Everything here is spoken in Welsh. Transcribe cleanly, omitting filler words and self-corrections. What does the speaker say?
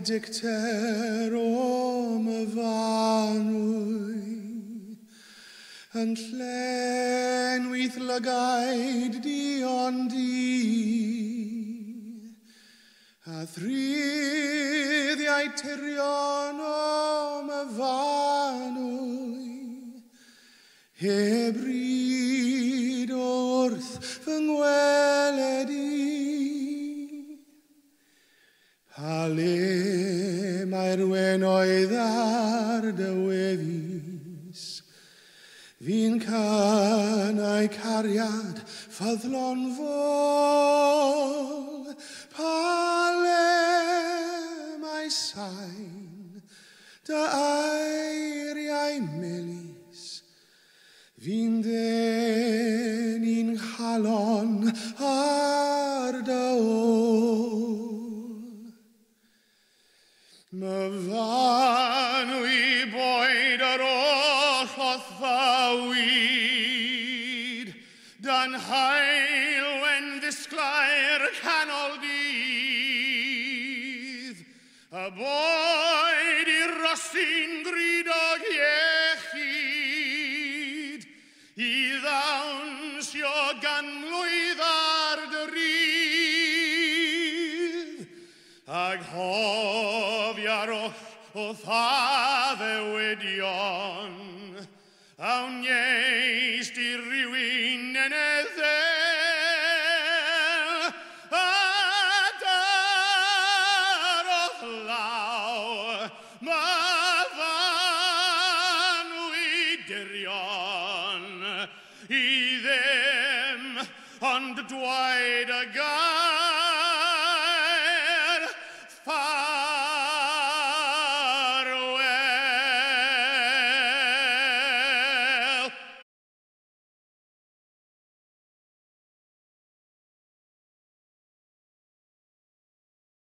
dicter om y fanwy, yn llenwydd lygaid dion di, a thryddiau tirion om y fanwy, heb ryd wrth fy ngweled i. Pa le mae'r wenoedd ar dy wefus, fi'n cynau cariad ffyddlon fôl. Pa le mae sain dy eiriau melys, fi'n ddenu'n chalon ar dy ôl. My fanwy boed yr oll o'th fywyd, dan hael wen ddisglair canol dydd, y boed i rosi'n gridog iechyd, i ddawnsio ganmlwydd ar dy rydd, ag hofia'r oll o ddaddewedion, awn ieist i rywun yn eddel, a dar o llaw, ma' fanwy dirion, i ddim ond dwaed y